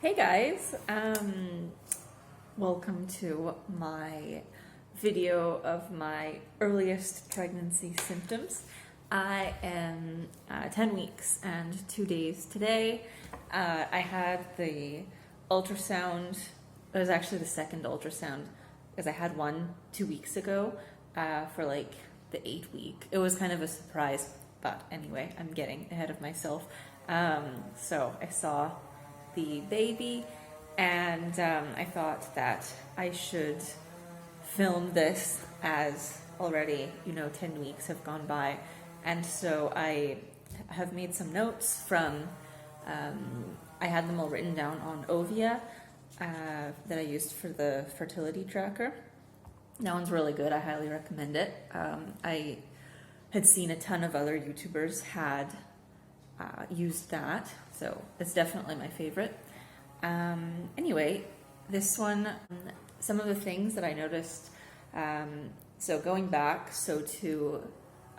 Hey guys, welcome to my video of my earliest pregnancy symptoms. I am 10 weeks and 2 days today. I had the ultrasound. It was actually the second ultrasound because I had one 2 weeks ago for like the 8th week. It was kind of a surprise, but anyway, I'm getting ahead of myself. So I saw the baby, and I thought that I should film this as already 10 weeks have gone by, and so I have made some notes from I had them all written down on Ovia that I used for the fertility tracker. That one's really good. I highly recommend it. I had seen a ton of other YouTubers had used that, so it's definitely my favorite. Anyway, this one, some of the things that I noticed, so going back,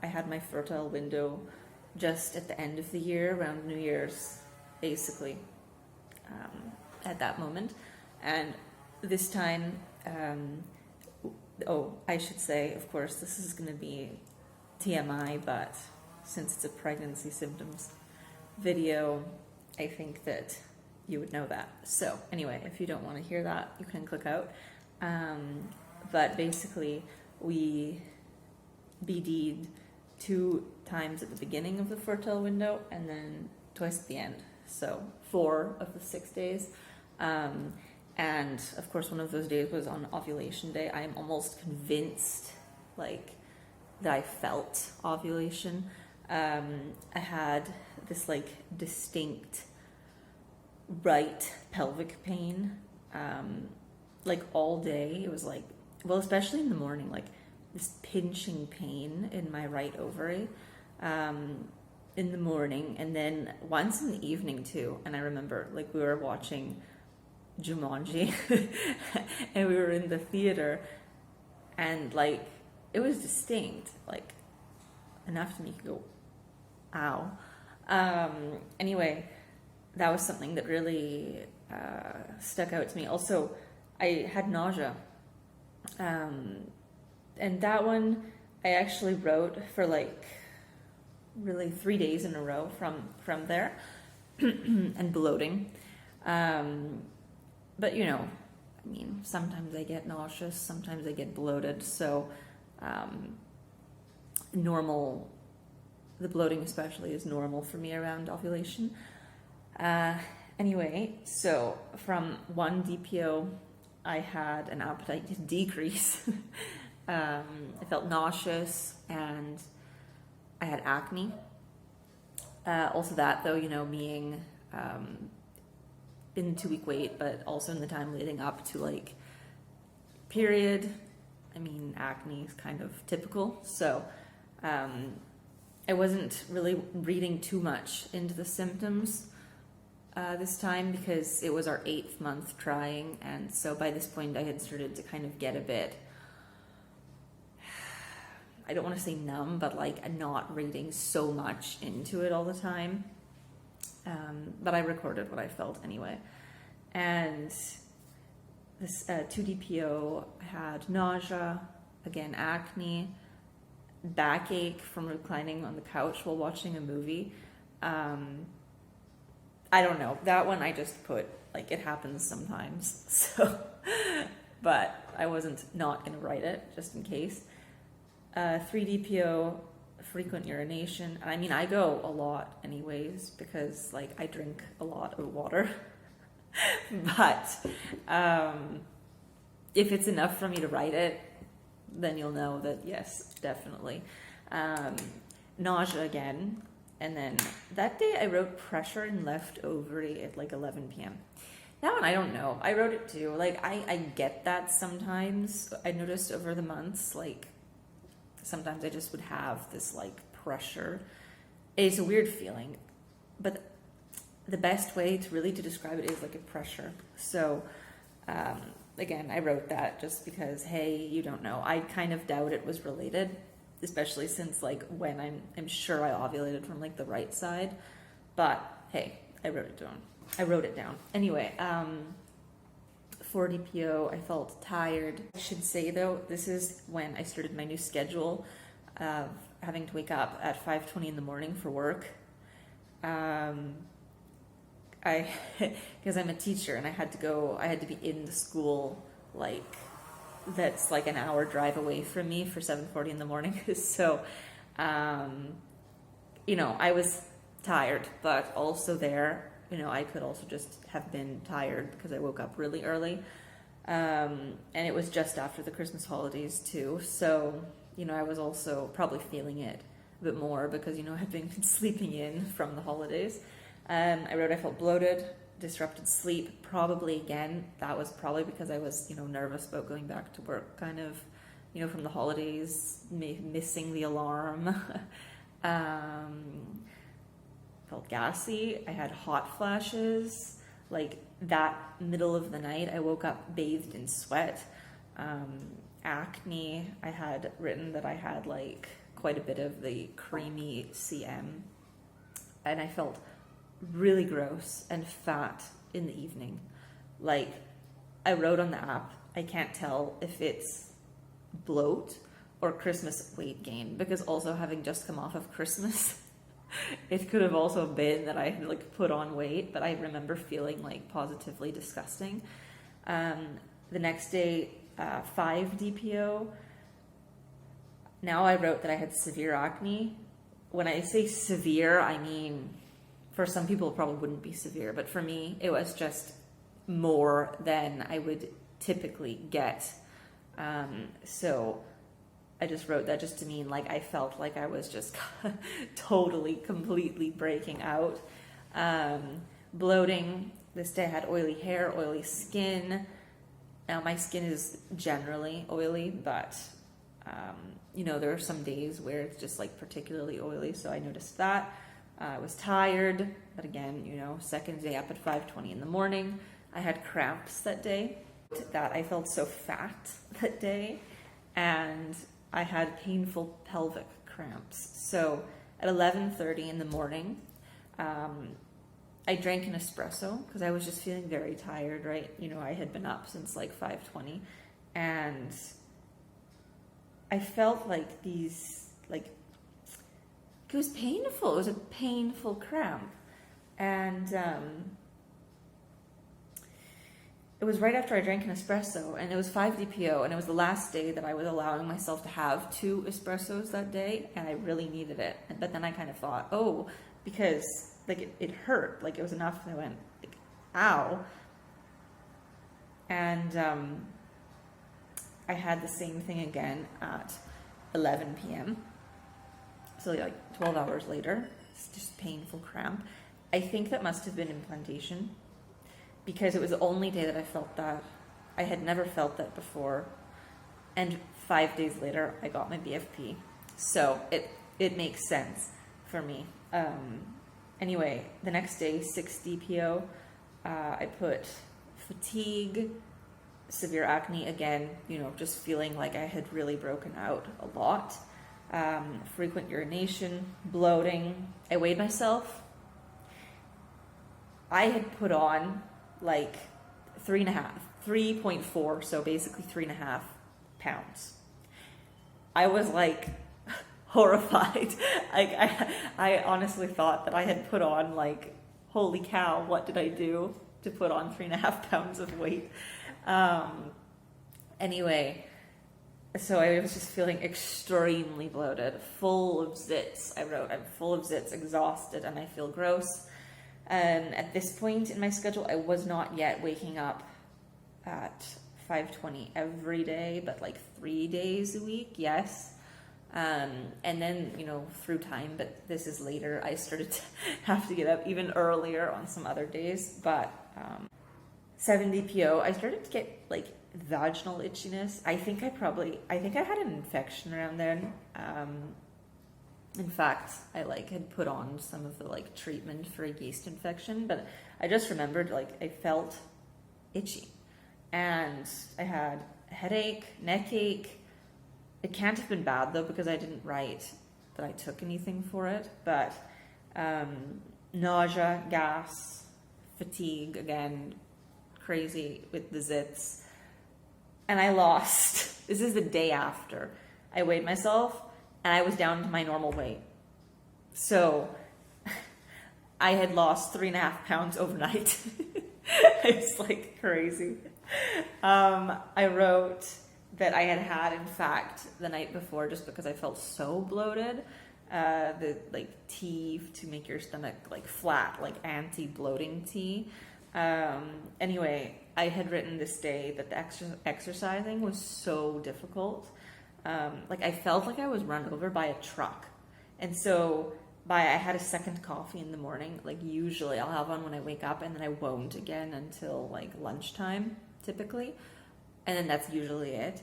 I had my fertile window just at the end of the year, around New Year's, basically, at that moment. And this time, I should say, of course, this is going to be TMI, but since it's a pregnancy symptoms video, I think that you would know that. So anyway, if you don't want to hear that, you can click out. But basically, we BD'd 2 times at the beginning of the fertile window and then twice at the end. So 4 of the 6 days. And of course, one of those days was on ovulation day. I am almost convinced that I felt ovulation. I had this distinct right pelvic pain all day. It was especially in the morning, this pinching pain in my right ovary in the morning, and then once in the evening too. And I remember we were watching Jumanji and we were in the theater, and it was distinct, enough to make you go ow. Anyway, that was something that really stuck out to me. Also, I had nausea, and that one I actually wrote for really 3 days in a row from there, and bloating. But sometimes I get nauseous, sometimes I get bloated, so normal. The bloating especially is normal for me around ovulation. Anyway, so from 1 DPO, I had an appetite decrease. I felt nauseous and I had acne. Also that though, being in the 2-week wait, but also in the time leading up to period. Acne is kind of typical. So, I wasn't really reading too much into the symptoms this time because it was our 8th month trying, and so by this point I had started to kind of get a bit, I don't want to say numb, but not reading so much into it all the time. But I recorded what I felt anyway. And this 2 DPO had nausea, again acne, backache from reclining on the couch while watching a movie. I don't know, that one I just put it happens sometimes, so but I wasn't not gonna write it just in case. 3 DPO, frequent urination. I go a lot anyways because I drink a lot of water. But if it's enough for me to write it, then you'll know that yes, definitely. Nausea again. And then that day I wrote pressure in left ovary at 11 p.m. That one I don't know. I wrote it too. I get that sometimes. I noticed over the months, sometimes I just would have this pressure. It's a weird feeling, but the best way to describe it is a pressure. So again, I wrote that just because, hey, you don't know. I kind of doubt it was related, especially since when I'm sure I ovulated from the right side, but hey, I wrote it down. I wrote it down. Anyway, 4 DPO, I felt tired. I should say though, this is when I started my new schedule of having to wake up at 5:20 in the morning for work. Because I'm a teacher and I had to be in the school like that's like an hour drive away from me for 7:40 in the morning. So, I was tired, but also there, I could also just have been tired because I woke up really early. And it was just after the Christmas holidays too. So, I was also probably feeling it a bit more because, I had been sleeping in from the holidays. I wrote I felt bloated, disrupted sleep, probably again, that was probably because I was, nervous about going back to work kind of, from the holidays, missing the alarm. Felt gassy. I had hot flashes. Like that middle of the night, I woke up bathed in sweat. Acne. I had written that I had like quite a bit of the creamy CM, and I felt really gross and fat in the evening. Like I wrote on the app, I can't tell if it's bloat or Christmas weight gain, because also having just come off of Christmas, it could have also been that I had like put on weight, but I remember feeling like positively disgusting. The next day, 5 DPO. Now I wrote that I had severe acne. When I say severe, I mean, for some people it probably wouldn't be severe, but for me, it was just more than I would typically get. So I just wrote that just to mean like I felt like I was just totally, completely breaking out. Bloating. This day I had oily hair, oily skin. Now my skin is generally oily, but there are some days where it's just like particularly oily, so I noticed that. I was tired, but again, second day up at 5:20 in the morning. I had cramps that day. That I felt so fat that day, and I had painful pelvic cramps. So at 11:30 in the morning, I drank an espresso because I was just feeling very tired, right? I had been up since like 5:20, and I felt like these, like, it was painful. It was a painful cramp. And it was right after I drank an espresso, and it was 5 DPO, and it was the last day that I was allowing myself to have 2 espressos that day, and I really needed it. But then I kind of thought, because like it hurt, like it was enough, and I went like, ow. And I had the same thing again at 11 p.m. So like 12 hours later, it's just painful cramp. I think that must have been implantation, because it was the only day that I felt that. I had never felt that before. And 5 days later, I got my BFP. So it makes sense for me. Anyway, the next day, 6 DPO, I put fatigue, severe acne again, just feeling like I had really broken out a lot. Frequent urination, bloating. I weighed myself. I had put on like 3.4, so basically 3.5 pounds. I was like horrified. Like I honestly thought that I had put on like, holy cow, what did I do to put on 3.5 pounds of weight? Anyway, so I was just feeling extremely bloated, full of zits. I wrote, I'm full of zits, exhausted, and I feel gross. And at this point in my schedule, I was not yet waking up at 5:20 every day, but like 3 days a week, yes. And then, through time, but this is later, I started to have to get up even earlier on some other days. But 7 DPO, I started to get like vaginal itchiness. I think I had an infection around then. In fact, I had put on some of the treatment for a yeast infection, but I just remembered I felt itchy, and I had a headache, neck ache. It can't have been bad though, because I didn't write that I took anything for it, but nausea, gas, fatigue again, crazy with the zits. And I lost, this is the day after I weighed myself, and I was down to my normal weight. So I had lost 3.5 pounds overnight. It's like crazy. I wrote that I had in fact the night before, just because I felt so bloated, the like tea to make your stomach like flat, like anti-bloating tea. Anyway, I had written this day that the exercising was so difficult. Like I felt like I was run over by a truck. And so I had a second coffee in the morning. Like usually I'll have one when I wake up, and then I won't again until like lunchtime typically. And then that's usually it.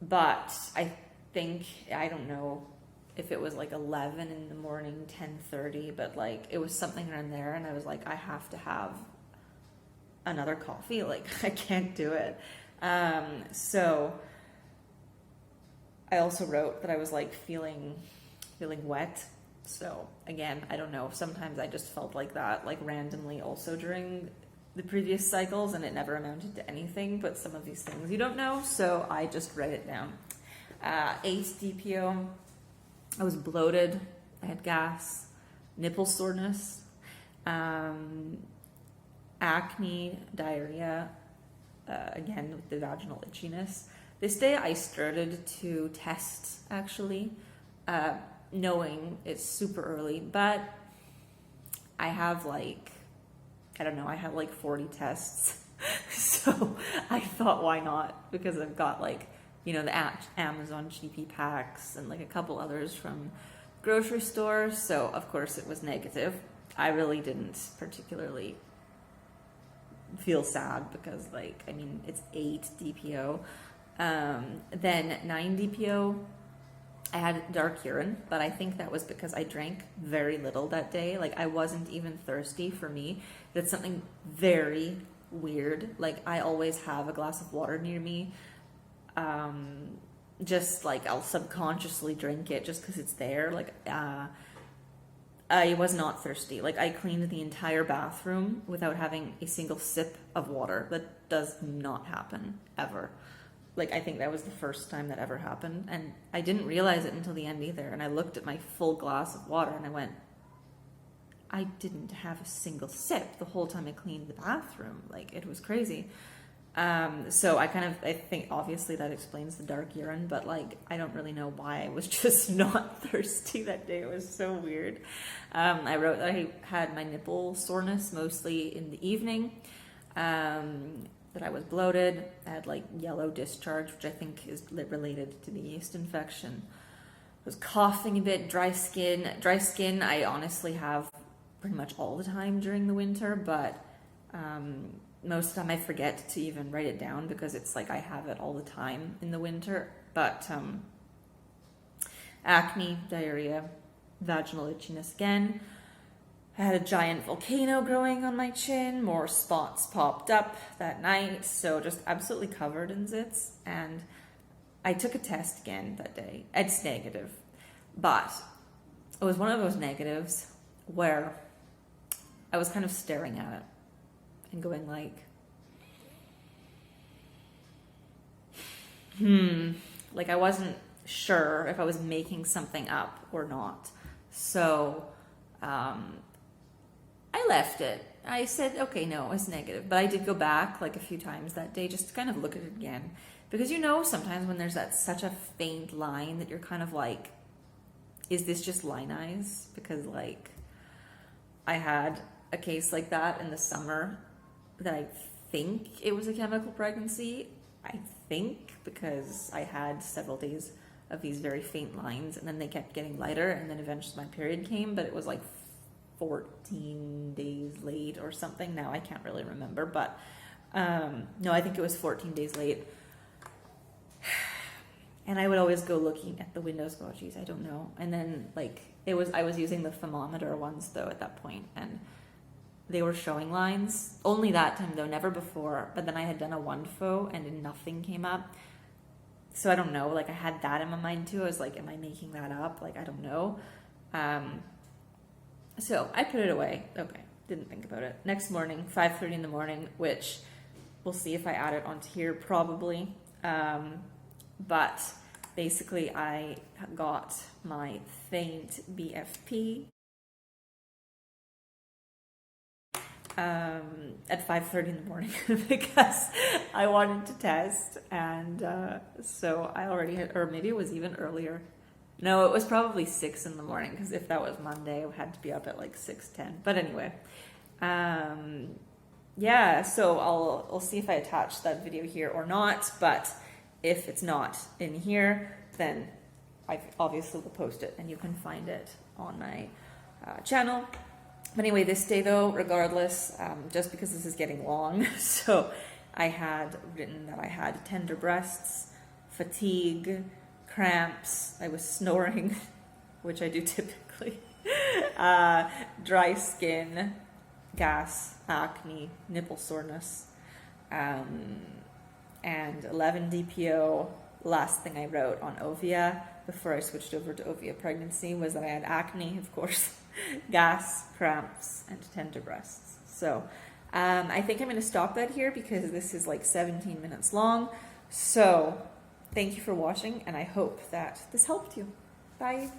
But I think, I don't know if it was like 11 in the morning, 10:30, but like it was something around there. And I was like, I have to have another coffee. Like I can't do it. So I also wrote that I was like feeling wet. So again, I don't know. Sometimes I just felt like that, like randomly also during the previous cycles, and it never amounted to anything, but some of these things you don't know. So I just write it down. 8 DPO. I was bloated. I had gas, nipple soreness, acne, diarrhea, again with the vaginal itchiness. This day I started to test actually, knowing it's super early, but I have like, I don't know, I have like 40 tests. So I thought, why not? Because I've got like, you know, the Amazon GP packs and like a couple others from grocery stores. So of course it was negative. I really didn't particularly feel sad because like, I mean, it's 8 DPO. Then 9 DPO, I had dark urine, but I think that was because I drank very little that day. Like I wasn't even thirsty. For me, that's something very weird. Like I always have a glass of water near me. Just like I'll subconsciously drink it just because it's there. Like I was not thirsty. Like I cleaned the entire bathroom without having a single sip of water. That does not happen ever. Like, I think that was the first time that ever happened. And I didn't realize it until the end either. And I looked at my full glass of water and I went, I didn't have a single sip the whole time I cleaned the bathroom. Like, it was crazy. So I think obviously that explains the dark urine, but like, I don't really know why I was just not thirsty that day. It was so weird. I wrote that I had my nipple soreness mostly in the evening. That I was bloated. I had like yellow discharge, which I think is related to the yeast infection. I was coughing a bit, dry skin. Dry skin I honestly have pretty much all the time during the winter, but most of the time I forget to even write it down because it's like I have it all the time in the winter. But acne, diarrhea, vaginal itchiness again. I had a giant volcano growing on my chin, more spots popped up that night, so just absolutely covered in zits. And I took a test again that day. It's negative, but it was one of those negatives where I was kind of staring at it and going like, like I wasn't sure if I was making something up or not. So, I left it. I said, okay, no, it's negative. But I did go back like a few times that day just to kind of look at it again. Because you know, sometimes when there's such a faint line that you're kind of like, is this just line eyes? Because like, I had a case like that in the summer that I think it was a chemical pregnancy. I think because I had several days of these very faint lines and then they kept getting lighter and then eventually my period came, but it was like 14 days late or something. Now I can't really remember, but no, I think it was 14 days late. And I would always go looking at the windows, go, oh, geez, I don't know. And then like I was using the thermometer ones though at that point, and they were showing lines. Only that time though, never before. But then I had done a Wonderful and nothing came up. So I don't know. Like I had that in my mind too. I was like, am I making that up? Like I don't know. So I put it away. Okay. didn't think about it. Next morning, 5:30 in the morning, which we'll see if I add it onto here, probably. But basically, I got my faint BFP at 5:30 in the morning because I wanted to test, and so I already had, or maybe it was even earlier. No, it was probably 6 in the morning, because if that was Monday, I had to be up at like 6:10. But anyway, yeah, so I'll see if I attach that video here or not, but if it's not in here, then I obviously will post it, and you can find it on my channel. But anyway, this day though, regardless, just because this is getting long, so I had written that I had tender breasts, fatigue, cramps, I was snoring, which I do typically, dry skin, gas, acne, nipple soreness, and 11 DPO. Last thing I wrote on Ovia before I switched over to Ovia pregnancy was that I had acne, of course, gas, cramps, and tender breasts. So I think I'm going to stop that here because this is like 17 minutes long. So thank you for watching, and I hope that this helped you. Bye.